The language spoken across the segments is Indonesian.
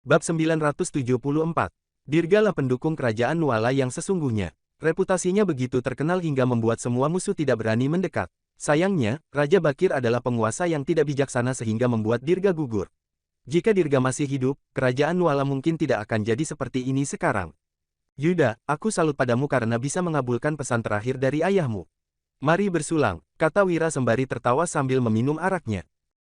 Bab 974. Dirgalah pendukung kerajaan Nuala yang sesungguhnya. Reputasinya begitu terkenal hingga membuat semua musuh tidak berani mendekat. Sayangnya, Raja Bakir adalah penguasa yang tidak bijaksana sehingga membuat Dirga gugur. Jika Dirga masih hidup, kerajaan Nuala mungkin tidak akan jadi seperti ini sekarang. Yuda, aku salut padamu karena bisa mengabulkan pesan terakhir dari ayahmu. Mari bersulang, kata Wira sembari tertawa sambil meminum araknya.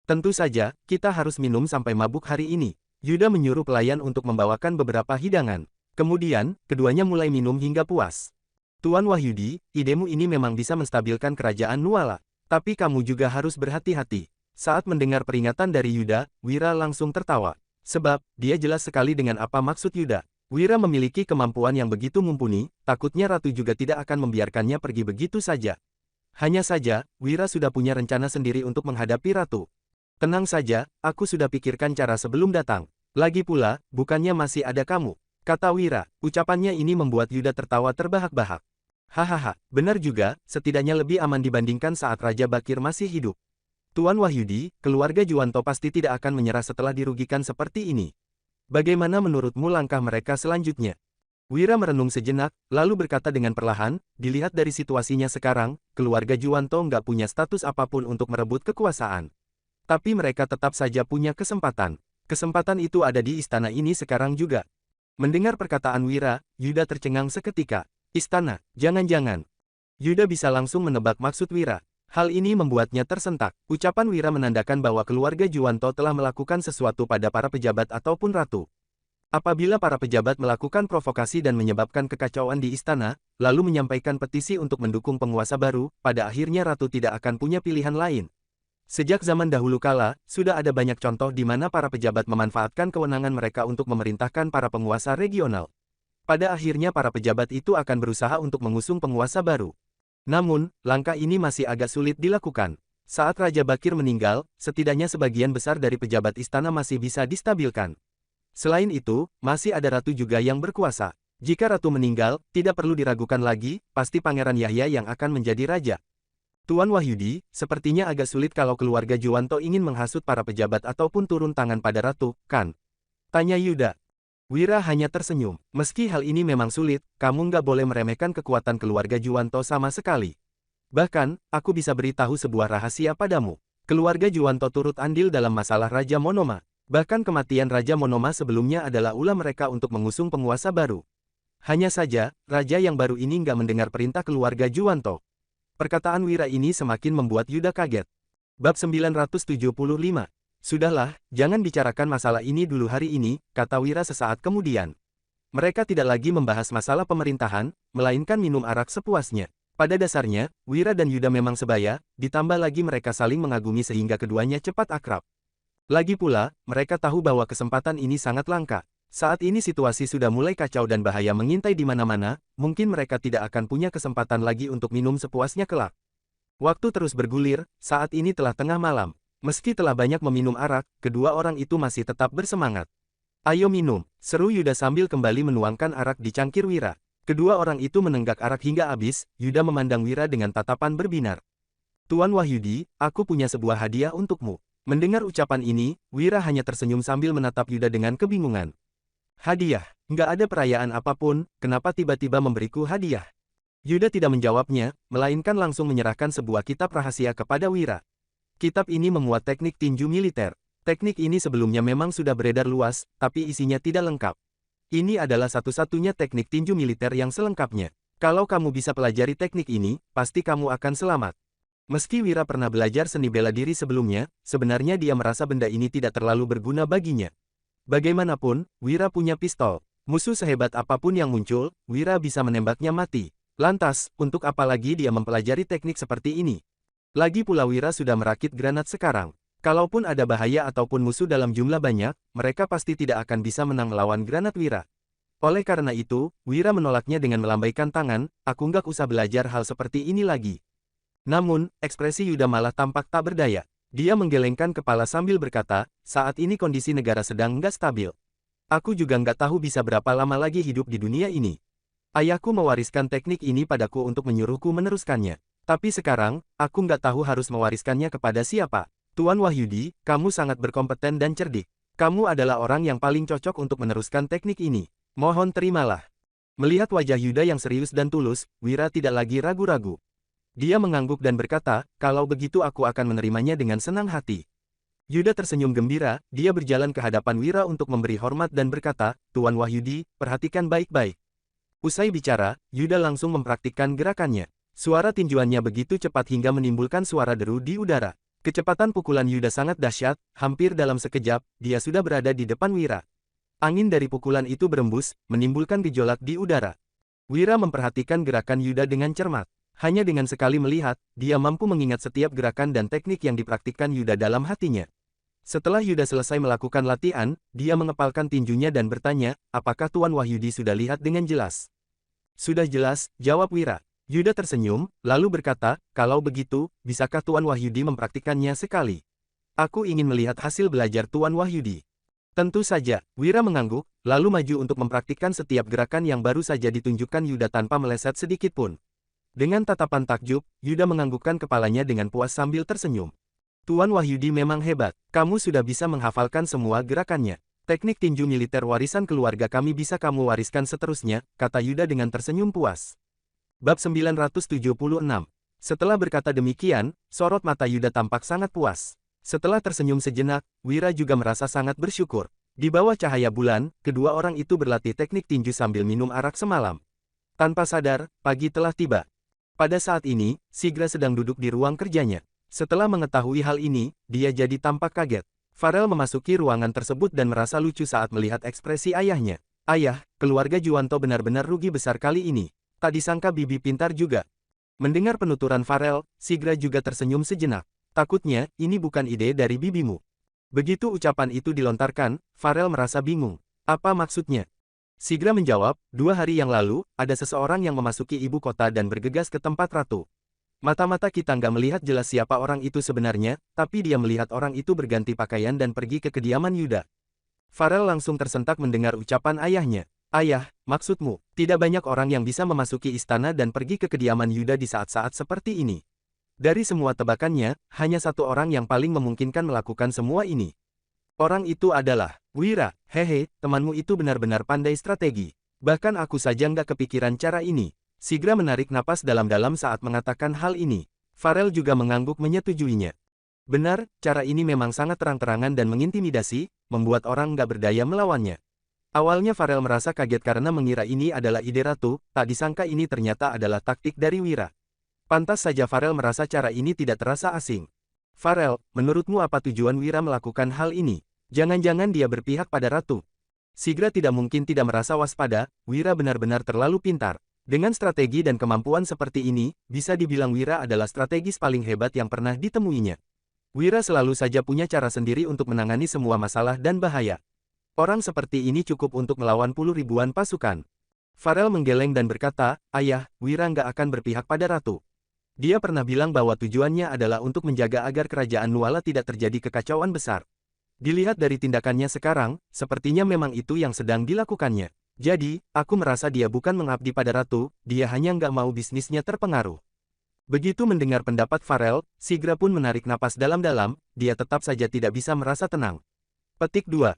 Tentu saja, kita harus minum sampai mabuk hari ini. Yuda menyuruh pelayan untuk membawakan beberapa hidangan. Kemudian, keduanya mulai minum hingga puas. Tuan Wahyudi, idemu ini memang bisa menstabilkan kerajaan Nuala. Tapi kamu juga harus berhati-hati. Saat mendengar peringatan dari Yuda, Wira langsung tertawa. Sebab, dia jelas sekali dengan apa maksud Yuda. Wira memiliki kemampuan yang begitu mumpuni, takutnya Ratu juga tidak akan membiarkannya pergi begitu saja. Hanya saja, Wira sudah punya rencana sendiri untuk menghadapi Ratu. Tenang saja, aku sudah pikirkan cara sebelum datang. Lagi pula, bukannya masih ada kamu, kata Wira. Ucapannya ini membuat Yuda tertawa terbahak-bahak. Hahaha, benar juga, setidaknya lebih aman dibandingkan saat Raja Bakir masih hidup. Tuan Wahyudi, keluarga Juwanto pasti tidak akan menyerah setelah dirugikan seperti ini. Bagaimana menurutmu langkah mereka selanjutnya? Wira merenung sejenak, lalu berkata dengan perlahan, dilihat dari situasinya sekarang, keluarga Juwanto nggak punya status apapun untuk merebut kekuasaan. Tapi mereka tetap saja punya kesempatan. Kesempatan itu ada di istana ini sekarang juga. Mendengar perkataan Wira, Yuda tercengang seketika. Istana, jangan-jangan. Yuda bisa langsung menebak maksud Wira. Hal ini membuatnya tersentak. Ucapan Wira menandakan bahwa keluarga Juwanto telah melakukan sesuatu pada para pejabat ataupun ratu. Apabila para pejabat melakukan provokasi dan menyebabkan kekacauan di istana, lalu menyampaikan petisi untuk mendukung penguasa baru, pada akhirnya ratu tidak akan punya pilihan lain. Sejak zaman dahulu kala, sudah ada banyak contoh di mana para pejabat memanfaatkan kewenangan mereka untuk memerintahkan para penguasa regional. Pada akhirnya para pejabat itu akan berusaha untuk mengusung penguasa baru. Namun, langkah ini masih agak sulit dilakukan. Saat Raja Bakir meninggal, setidaknya sebagian besar dari pejabat istana masih bisa distabilkan. Selain itu, masih ada ratu juga yang berkuasa. Jika ratu meninggal, tidak perlu diragukan lagi, pasti Pangeran Yahya yang akan menjadi raja. Tuan Wahyudi, sepertinya agak sulit kalau keluarga Juwanto ingin menghasut para pejabat ataupun turun tangan pada ratu, kan? Tanya Yuda. Wira hanya tersenyum. Meski hal ini memang sulit, kamu nggak boleh meremehkan kekuatan keluarga Juwanto sama sekali. Bahkan, aku bisa beritahu sebuah rahasia padamu. Keluarga Juwanto turut andil dalam masalah Raja Monoma. Bahkan kematian Raja Monoma sebelumnya adalah ulah mereka untuk mengusung penguasa baru. Hanya saja, raja yang baru ini nggak mendengar perintah keluarga Juwanto. Perkataan Wira ini semakin membuat Yuda kaget. Bab 975. Sudahlah, jangan bicarakan masalah ini dulu hari ini, kata Wira sesaat kemudian. Mereka tidak lagi membahas masalah pemerintahan, melainkan minum arak sepuasnya. Pada dasarnya, Wira dan Yuda memang sebaya, ditambah lagi mereka saling mengagumi sehingga keduanya cepat akrab. Lagi pula, mereka tahu bahwa kesempatan ini sangat langka. Saat ini situasi sudah mulai kacau dan bahaya mengintai di mana-mana, mungkin mereka tidak akan punya kesempatan lagi untuk minum sepuasnya kelak. Waktu terus bergulir, saat ini telah tengah malam. Meski telah banyak meminum arak, kedua orang itu masih tetap bersemangat. Ayo minum, seru Yuda sambil kembali menuangkan arak di cangkir Wira. Kedua orang itu menenggak arak hingga habis, Yuda memandang Wira dengan tatapan berbinar. Tuan Wahyudi, aku punya sebuah hadiah untukmu. Mendengar ucapan ini, Wira hanya tersenyum sambil menatap Yuda dengan kebingungan. Hadiah, nggak ada perayaan apapun, kenapa tiba-tiba memberiku hadiah? Yuda tidak menjawabnya, melainkan langsung menyerahkan sebuah kitab rahasia kepada Wira. Kitab ini memuat teknik tinju militer. Teknik ini sebelumnya memang sudah beredar luas, tapi isinya tidak lengkap. Ini adalah satu-satunya teknik tinju militer yang selengkapnya. Kalau kamu bisa pelajari teknik ini, pasti kamu akan selamat. Meski Wira pernah belajar seni bela diri sebelumnya, sebenarnya dia merasa benda ini tidak terlalu berguna baginya. Bagaimanapun, Wira punya pistol. Musuh sehebat apapun yang muncul, Wira bisa menembaknya mati. Lantas, untuk apa lagi dia mempelajari teknik seperti ini? Lagi pula Wira sudah merakit granat sekarang. Kalaupun ada bahaya ataupun musuh dalam jumlah banyak, mereka pasti tidak akan bisa menang melawan granat Wira. Oleh karena itu, Wira menolaknya dengan melambaikan tangan, aku nggak usah belajar hal seperti ini lagi. Namun, ekspresi Yuda malah tampak tak berdaya. Dia menggelengkan kepala sambil berkata, saat ini kondisi negara sedang nggak stabil. Aku juga nggak tahu bisa berapa lama lagi hidup di dunia ini. Ayahku mewariskan teknik ini padaku untuk menyuruhku meneruskannya. Tapi sekarang, aku nggak tahu harus mewariskannya kepada siapa. Tuan Wahyudi, kamu sangat berkompeten dan cerdik. Kamu adalah orang yang paling cocok untuk meneruskan teknik ini. Mohon terimalah. Melihat wajah Yuda yang serius dan tulus, Wira tidak lagi ragu-ragu. Dia mengangguk dan berkata, kalau begitu aku akan menerimanya dengan senang hati. Yuda tersenyum gembira, dia berjalan ke hadapan Wira untuk memberi hormat dan berkata, Tuan Wahyudi, perhatikan baik-baik. Usai bicara, Yuda langsung mempraktikkan gerakannya. Suara tinjuannya begitu cepat hingga menimbulkan suara deru di udara. Kecepatan pukulan Yuda sangat dahsyat, hampir dalam sekejap, dia sudah berada di depan Wira. Angin dari pukulan itu berembus, menimbulkan gejolak di udara. Wira memperhatikan gerakan Yuda dengan cermat. Hanya dengan sekali melihat, dia mampu mengingat setiap gerakan dan teknik yang dipraktikkan Yuda dalam hatinya. Setelah Yuda selesai melakukan latihan, dia mengepalkan tinjunya dan bertanya, apakah Tuan Wahyudi sudah lihat dengan jelas? Sudah jelas, jawab Wira. Yuda tersenyum, lalu berkata, kalau begitu, bisakah Tuan Wahyudi mempraktikannya sekali? Aku ingin melihat hasil belajar Tuan Wahyudi. Tentu saja, Wira mengangguk, lalu maju untuk mempraktikkan setiap gerakan yang baru saja ditunjukkan Yuda tanpa meleset sedikit pun. Dengan tatapan takjub, Yuda menganggukkan kepalanya dengan puas sambil tersenyum. Tuan Wahyudi memang hebat, kamu sudah bisa menghafalkan semua gerakannya. Teknik tinju militer warisan keluarga kami bisa kamu wariskan seterusnya, kata Yuda dengan tersenyum puas. Bab 976. Setelah berkata demikian, sorot mata Yuda tampak sangat puas. Setelah tersenyum sejenak, Wira juga merasa sangat bersyukur. Di bawah cahaya bulan, kedua orang itu berlatih teknik tinju sambil minum arak semalam. Tanpa sadar, pagi telah tiba. Pada saat ini, Sigra sedang duduk di ruang kerjanya. Setelah mengetahui hal ini, dia jadi tampak kaget. Farel memasuki ruangan tersebut dan merasa lucu saat melihat ekspresi ayahnya. Ayah, keluarga Juwanto benar-benar rugi besar kali ini. Tak disangka bibi pintar juga. Mendengar penuturan Farel, Sigra juga tersenyum sejenak. Takutnya, ini bukan ide dari bibimu. Begitu ucapan itu dilontarkan, Farel merasa bingung. Apa maksudnya? Sigra menjawab, 2 hari yang lalu, ada seseorang yang memasuki ibu kota dan bergegas ke tempat ratu. Mata-mata kita nggak melihat jelas siapa orang itu sebenarnya, tapi dia melihat orang itu berganti pakaian dan pergi ke kediaman Yuda. Farel langsung tersentak mendengar ucapan ayahnya. Ayah, maksudmu, tidak banyak orang yang bisa memasuki istana dan pergi ke kediaman Yuda di saat-saat seperti ini. Dari semua tebakannya, hanya satu orang yang paling memungkinkan melakukan semua ini. Orang itu adalah Wira. Hehe, temanmu itu benar-benar pandai strategi. Bahkan aku saja nggak kepikiran cara ini. Sigra menarik napas dalam-dalam saat mengatakan hal ini. Farel juga mengangguk menyetujuinya. Benar, cara ini memang sangat terang-terangan dan mengintimidasi, membuat orang nggak berdaya melawannya. Awalnya Farel merasa kaget karena mengira ini adalah ide ratu, tak disangka ini ternyata adalah taktik dari Wira. Pantas saja Farel merasa cara ini tidak terasa asing. Farel, menurutmu apa tujuan Wira melakukan hal ini? Jangan-jangan dia berpihak pada ratu. Sigra tidak mungkin tidak merasa waspada, Wira benar-benar terlalu pintar. Dengan strategi dan kemampuan seperti ini, bisa dibilang Wira adalah strategis paling hebat yang pernah ditemuinya. Wira selalu saja punya cara sendiri untuk menangani semua masalah dan bahaya. Orang seperti ini cukup untuk melawan puluh ribuan pasukan. Farel menggeleng dan berkata, Ayah, Wira nggak akan berpihak pada ratu. Dia pernah bilang bahwa tujuannya adalah untuk menjaga agar kerajaan Nuala tidak terjadi kekacauan besar. Dilihat dari tindakannya sekarang, sepertinya memang itu yang sedang dilakukannya. Jadi, aku merasa dia bukan mengabdi pada ratu, dia hanya nggak mau bisnisnya terpengaruh. Begitu mendengar pendapat Farel, Sigra pun menarik napas dalam-dalam, dia tetap saja tidak bisa merasa tenang. Petik 2.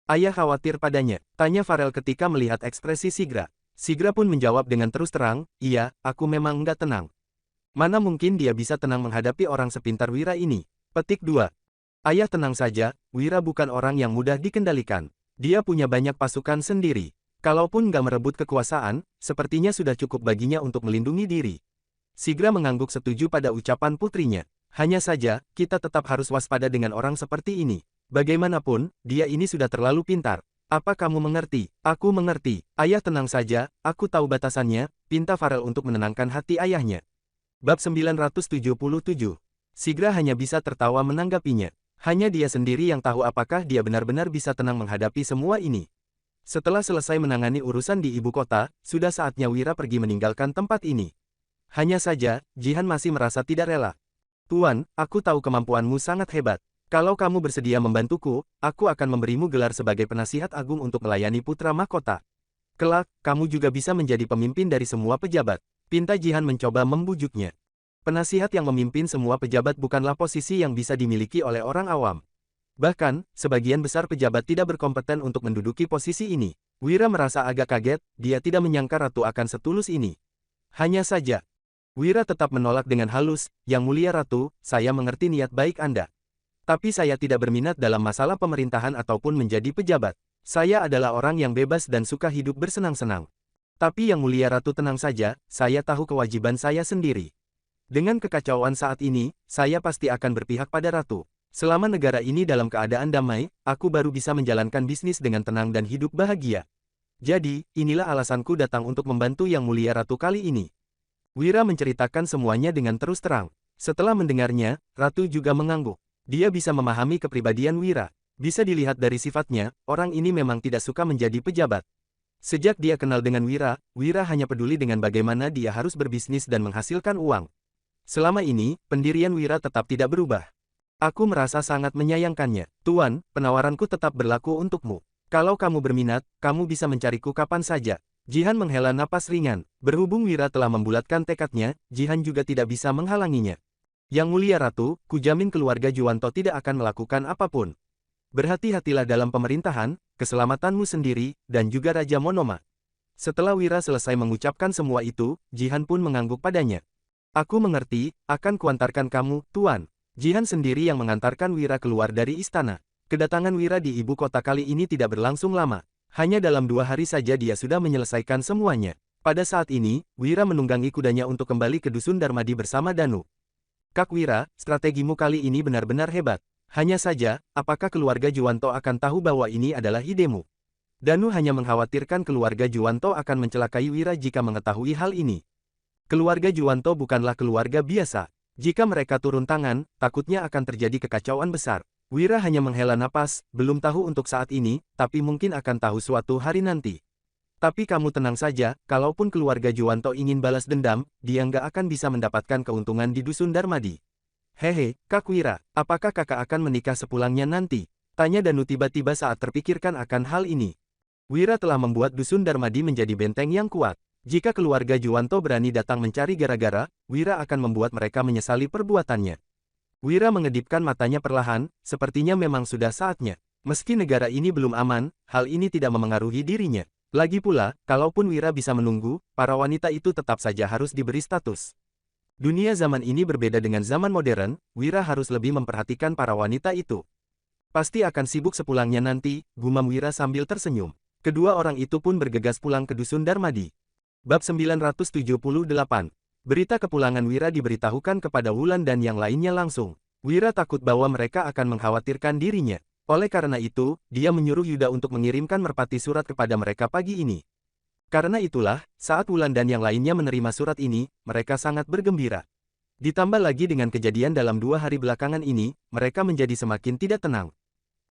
Ayah khawatir padanya, tanya Farel ketika melihat ekspresi Sigra. Sigra pun menjawab dengan terus terang, iya, aku memang nggak tenang. Mana mungkin dia bisa tenang menghadapi orang sepintar Wira ini? Petik 2. Ayah tenang saja, Wira bukan orang yang mudah dikendalikan. Dia punya banyak pasukan sendiri. Kalaupun nggak merebut kekuasaan, sepertinya sudah cukup baginya untuk melindungi diri. Sigra mengangguk setuju pada ucapan putrinya. Hanya saja, kita tetap harus waspada dengan orang seperti ini. Bagaimanapun, dia ini sudah terlalu pintar. Apa kamu mengerti? Aku mengerti. Ayah tenang saja, aku tahu batasannya, pinta Farel untuk menenangkan hati ayahnya. Bab 977. Sigra hanya bisa tertawa menanggapinya. Hanya dia sendiri yang tahu apakah dia benar-benar bisa tenang menghadapi semua ini. Setelah selesai menangani urusan di ibu kota, sudah saatnya Wira pergi meninggalkan tempat ini. Hanya saja, Jihan masih merasa tidak rela. Tuan, aku tahu kemampuanmu sangat hebat. Kalau kamu bersedia membantuku, aku akan memberimu gelar sebagai penasihat agung untuk melayani putra mahkota. Kelak, kamu juga bisa menjadi pemimpin dari semua pejabat. Pinta Jihan mencoba membujuknya. Penasihat yang memimpin semua pejabat bukanlah posisi yang bisa dimiliki oleh orang awam. Bahkan, sebagian besar pejabat tidak berkompeten untuk menduduki posisi ini. Wira merasa agak kaget, dia tidak menyangka ratu akan setulus ini. Hanya saja, Wira tetap menolak dengan halus, "Yang mulia ratu, saya mengerti niat baik Anda. Tapi saya tidak berminat dalam masalah pemerintahan ataupun menjadi pejabat. Saya adalah orang yang bebas dan suka hidup bersenang-senang. Tapi yang mulia ratu tenang saja, saya tahu kewajiban saya sendiri. Dengan kekacauan saat ini, saya pasti akan berpihak pada ratu. Selama negara ini dalam keadaan damai, aku baru bisa menjalankan bisnis dengan tenang dan hidup bahagia. Jadi, inilah alasanku datang untuk membantu yang mulia ratu kali ini." Wira menceritakan semuanya dengan terus terang. Setelah mendengarnya, ratu juga mengangguk. Dia bisa memahami kepribadian Wira. Bisa dilihat dari sifatnya, orang ini memang tidak suka menjadi pejabat. Sejak dia kenal dengan Wira, Wira hanya peduli dengan bagaimana dia harus berbisnis dan menghasilkan uang. Selama ini, pendirian Wira tetap tidak berubah. "Aku merasa sangat menyayangkannya. Tuan, penawaranku tetap berlaku untukmu. Kalau kamu berminat, kamu bisa mencariku kapan saja." Jihan menghela napas ringan. Berhubung Wira telah membulatkan tekadnya, Jihan juga tidak bisa menghalanginya. "Yang mulia ratu, kujamin keluarga Juwanto tidak akan melakukan apapun. Berhati-hatilah dalam pemerintahan, keselamatanmu sendiri, dan juga Raja Monoma." Setelah Wira selesai mengucapkan semua itu, Jihan pun mengangguk padanya. "Aku mengerti, akan kuantarkan kamu, Tuan." Jihan sendiri yang mengantarkan Wira keluar dari istana. Kedatangan Wira di ibu kota kali ini tidak berlangsung lama. Hanya dalam 2 hari saja dia sudah menyelesaikan semuanya. Pada saat ini, Wira menunggangi kudanya untuk kembali ke Dusun Darmadi bersama Danu. "Kak Wira, strategimu kali ini benar-benar hebat. Hanya saja, apakah keluarga Juwanto akan tahu bahwa ini adalah idemu?" Danu hanya mengkhawatirkan keluarga Juwanto akan mencelakai Wira jika mengetahui hal ini. Keluarga Juwanto bukanlah keluarga biasa. Jika mereka turun tangan, takutnya akan terjadi kekacauan besar. Wira hanya menghela napas, "Belum tahu untuk saat ini, tapi mungkin akan tahu suatu hari nanti. Tapi kamu tenang saja, kalaupun keluarga Juwanto ingin balas dendam, dia nggak akan bisa mendapatkan keuntungan di Dusun Darmadi." "Hehe, Kak Wira, apakah kakak akan menikah sepulangnya nanti?" tanya Danu tiba-tiba saat terpikirkan akan hal ini. Wira telah membuat Dusun Darmadi menjadi benteng yang kuat. Jika keluarga Juwanto berani datang mencari gara-gara, Wira akan membuat mereka menyesali perbuatannya. Wira mengedipkan matanya perlahan, sepertinya memang sudah saatnya. Meski negara ini belum aman, hal ini tidak memengaruhi dirinya. Lagi pula, kalaupun Wira bisa menunggu, para wanita itu tetap saja harus diberi status. Dunia zaman ini berbeda dengan zaman modern, Wira harus lebih memperhatikan para wanita itu. "Pasti akan sibuk sepulangnya nanti," gumam Wira sambil tersenyum. Kedua orang itu pun bergegas pulang ke Dusun Darmadi. Bab 978. Berita kepulangan Wira diberitahukan kepada Wulan dan yang lainnya langsung. Wira takut bahwa mereka akan mengkhawatirkan dirinya. Oleh karena itu, dia menyuruh Yuda untuk mengirimkan merpati surat kepada mereka pagi ini. Karena itulah, saat Wulan dan yang lainnya menerima surat ini, mereka sangat bergembira. Ditambah lagi dengan kejadian dalam 2 hari belakangan ini, mereka menjadi semakin tidak tenang.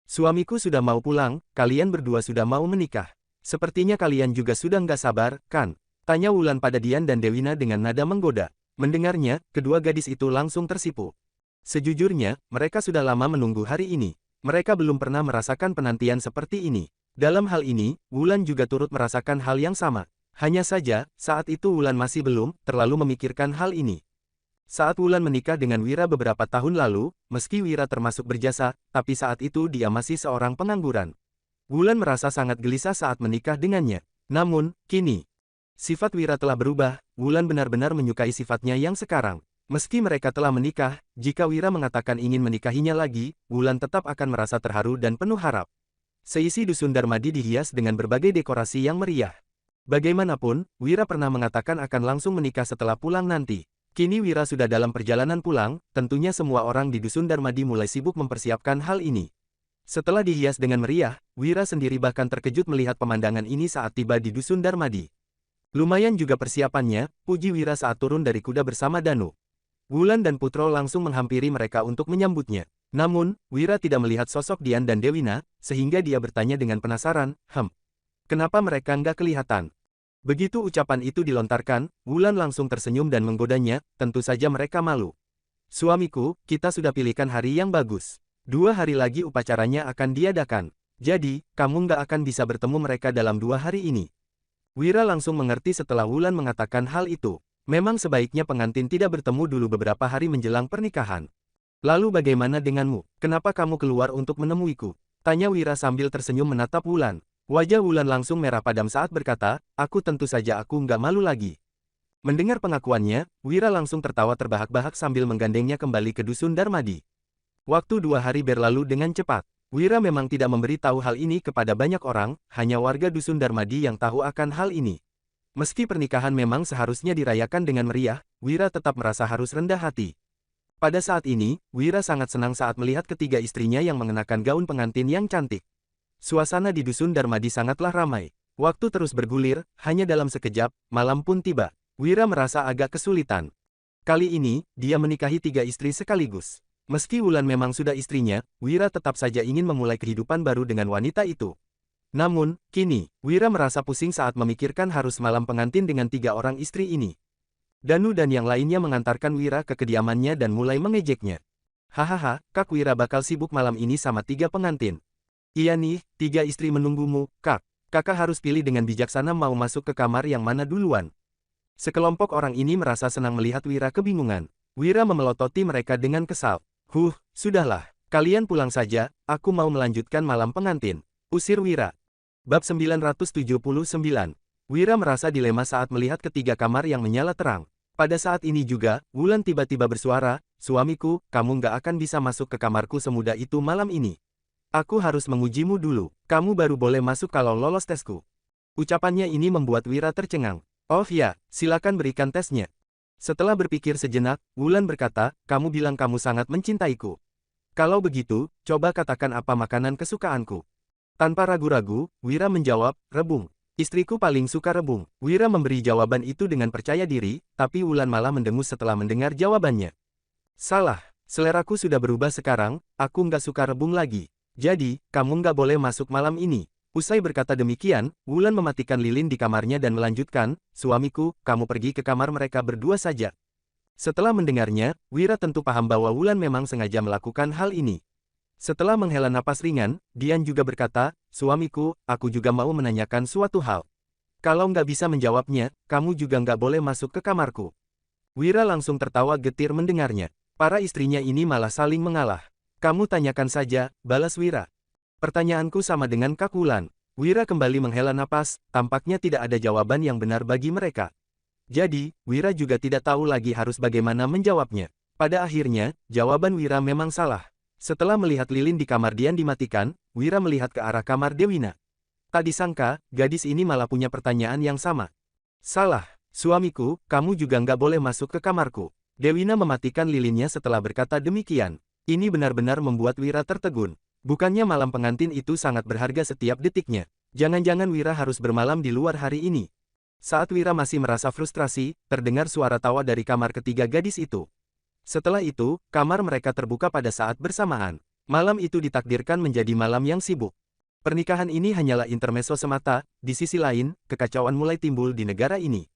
"Suamiku sudah mau pulang, kalian berdua sudah mau menikah. Sepertinya kalian juga sudah nggak sabar, kan?" tanya Wulan pada Dian dan Dewina dengan nada menggoda. Mendengarnya, kedua gadis itu langsung tersipu. Sejujurnya, mereka sudah lama menunggu hari ini. Mereka belum pernah merasakan penantian seperti ini. Dalam hal ini, Wulan juga turut merasakan hal yang sama. Hanya saja, saat itu Wulan masih belum terlalu memikirkan hal ini. Saat Wulan menikah dengan Wira beberapa tahun lalu, meski Wira termasuk berjasa, tapi saat itu dia masih seorang pengangguran. Wulan merasa sangat gelisah saat menikah dengannya. Namun, kini, sifat Wira telah berubah. Wulan benar-benar menyukai sifatnya yang sekarang. Meski mereka telah menikah, jika Wira mengatakan ingin menikahinya lagi, Wulan tetap akan merasa terharu dan penuh harap. Seisi Dusun Darmadi dihias dengan berbagai dekorasi yang meriah. Bagaimanapun, Wira pernah mengatakan akan langsung menikah setelah pulang nanti. Kini Wira sudah dalam perjalanan pulang, tentunya semua orang di Dusun Darmadi mulai sibuk mempersiapkan hal ini. Setelah dihias dengan meriah, Wira sendiri bahkan terkejut melihat pemandangan ini saat tiba di Dusun Darmadi. Lumayan juga persiapannya, puji Wira saat turun dari kuda bersama Danu. Wulan dan Putro langsung menghampiri mereka untuk menyambutnya. Namun, Wira tidak melihat sosok Dian dan Dewina, sehingga dia bertanya dengan penasaran, kenapa mereka nggak kelihatan?" Begitu ucapan itu dilontarkan, Wulan langsung tersenyum dan menggodanya, tentu saja mereka malu. "Suamiku, kita sudah pilihkan hari yang bagus. 2 hari lagi upacaranya akan diadakan. Jadi, kamu nggak akan bisa bertemu mereka dalam 2 hari ini." Wira langsung mengerti setelah Wulan mengatakan hal itu. Memang sebaiknya pengantin tidak bertemu dulu beberapa hari menjelang pernikahan. Lalu bagaimana denganmu? Kenapa kamu keluar untuk menemuiku? Tanya Wira sambil tersenyum menatap Wulan. Wajah Wulan langsung merah padam saat berkata, aku tentu saja aku nggak malu lagi. Mendengar pengakuannya, Wira langsung tertawa terbahak-bahak sambil menggandengnya kembali ke dusun Darmadi. Waktu 2 hari berlalu dengan cepat. Wira memang tidak memberi tahu hal ini kepada banyak orang, hanya warga dusun Darmadi yang tahu akan hal ini. Meski pernikahan memang seharusnya dirayakan dengan meriah, Wira tetap merasa harus rendah hati. Pada saat ini, Wira sangat senang saat melihat ketiga istrinya yang mengenakan gaun pengantin yang cantik. Suasana di dusun Darmadi sangatlah ramai. Waktu terus bergulir, hanya dalam sekejap, malam pun tiba. Wira merasa agak kesulitan. Kali ini, dia menikahi 3 istri sekaligus. Meski Wulan memang sudah istrinya, Wira tetap saja ingin memulai kehidupan baru dengan wanita itu. Namun, kini, Wira merasa pusing saat memikirkan harus malam pengantin dengan 3 orang istri ini. Danu dan yang lainnya mengantarkan Wira ke kediamannya dan mulai mengejeknya. Hahaha, Kak Wira bakal sibuk malam ini sama 3 pengantin. Iya nih, 3 istri menunggumu, Kak. Kakak harus pilih dengan bijaksana mau masuk ke kamar yang mana duluan. Sekelompok orang ini merasa senang melihat Wira kebingungan. Wira memelototi mereka dengan kesal. Sudahlah, kalian pulang saja, aku mau melanjutkan malam pengantin. Usir Wira. Bab 979. Wira merasa dilema saat melihat ketiga kamar yang menyala terang. Pada saat ini juga, Wulan tiba-tiba bersuara, suamiku, kamu nggak akan bisa masuk ke kamarku semudah itu malam ini. Aku harus mengujimu dulu, kamu baru boleh masuk kalau lolos tesku. Ucapannya ini membuat Wira tercengang. Oh ya, silakan berikan tesnya. Setelah berpikir sejenak, Wulan berkata, kamu bilang kamu sangat mencintaiku. Kalau begitu, coba katakan apa makanan kesukaanku. Tanpa ragu-ragu, Wira menjawab, rebung. Istriku paling suka rebung. Wira memberi jawaban itu dengan percaya diri, tapi Wulan malah mendengus setelah mendengar jawabannya. Salah, seleraku sudah berubah sekarang, aku nggak suka rebung lagi. Jadi, kamu nggak boleh masuk malam ini. Usai berkata demikian, Wulan mematikan lilin di kamarnya dan melanjutkan, suamiku, kamu pergi ke kamar mereka berdua saja. Setelah mendengarnya, Wira tentu paham bahwa Wulan memang sengaja melakukan hal ini. Setelah menghela napas ringan, Dian juga berkata, suamiku, aku juga mau menanyakan suatu hal. Kalau nggak bisa menjawabnya, kamu juga nggak boleh masuk ke kamarku. Wira langsung tertawa getir mendengarnya. Para istrinya ini malah saling mengalah. Kamu tanyakan saja, balas Wira. Pertanyaanku sama dengan Kak Wulan. Wira kembali menghela napas, tampaknya tidak ada jawaban yang benar bagi mereka. Jadi, Wira juga tidak tahu lagi harus bagaimana menjawabnya. Pada akhirnya, jawaban Wira memang salah. Setelah melihat lilin di kamar Dian dimatikan, Wira melihat ke arah kamar Dewina. Tak disangka, gadis ini malah punya pertanyaan yang sama. Salah, suamiku, kamu juga nggak boleh masuk ke kamarku. Dewina mematikan lilinnya setelah berkata demikian. Ini benar-benar membuat Wira tertegun. Bukannya malam pengantin itu sangat berharga setiap detiknya. Jangan-jangan Wira harus bermalam di luar hari ini. Saat Wira masih merasa frustrasi, terdengar suara tawa dari kamar ketiga gadis itu. Setelah itu, kamar mereka terbuka pada saat bersamaan. Malam itu ditakdirkan menjadi malam yang sibuk. Pernikahan ini hanyalah intermezzo semata, di sisi lain, kekacauan mulai timbul di negara ini.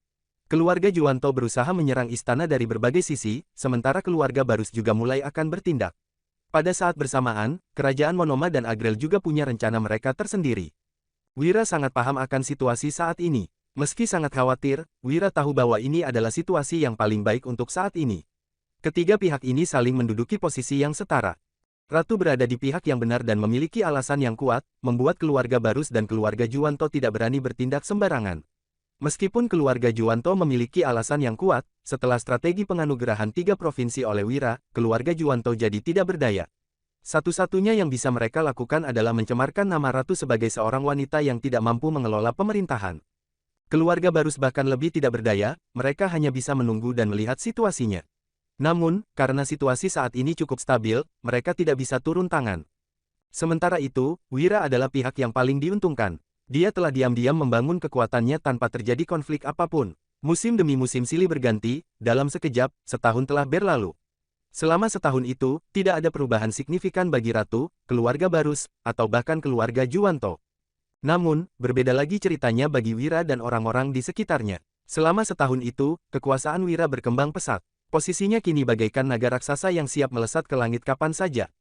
Keluarga Juwanto berusaha menyerang istana dari berbagai sisi, sementara keluarga Barus juga mulai akan bertindak. Pada saat bersamaan, kerajaan Monoma dan Agrel juga punya rencana mereka tersendiri. Wira sangat paham akan situasi saat ini. Meski sangat khawatir, Wira tahu bahwa ini adalah situasi yang paling baik untuk saat ini. Ketiga pihak ini saling menduduki posisi yang setara. Ratu berada di pihak yang benar dan memiliki alasan yang kuat, membuat keluarga Barus dan keluarga Juwanto tidak berani bertindak sembarangan. Meskipun keluarga Juwanto memiliki alasan yang kuat, setelah strategi penganugerahan 3 provinsi oleh Wira, keluarga Juwanto jadi tidak berdaya. Satu-satunya yang bisa mereka lakukan adalah mencemarkan nama Ratu sebagai seorang wanita yang tidak mampu mengelola pemerintahan. Keluarga Barus bahkan lebih tidak berdaya, mereka hanya bisa menunggu dan melihat situasinya. Namun, karena situasi saat ini cukup stabil, mereka tidak bisa turun tangan. Sementara itu, Wira adalah pihak yang paling diuntungkan. Dia telah diam-diam membangun kekuatannya tanpa terjadi konflik apapun. Musim demi musim silih berganti, dalam sekejap, setahun telah berlalu. Selama setahun itu, tidak ada perubahan signifikan bagi Ratu, keluarga Barus, atau bahkan keluarga Juwanto. Namun, berbeda lagi ceritanya bagi Wira dan orang-orang di sekitarnya. Selama setahun itu, kekuasaan Wira berkembang pesat. Posisinya kini bagaikan naga raksasa yang siap melesat ke langit kapan saja.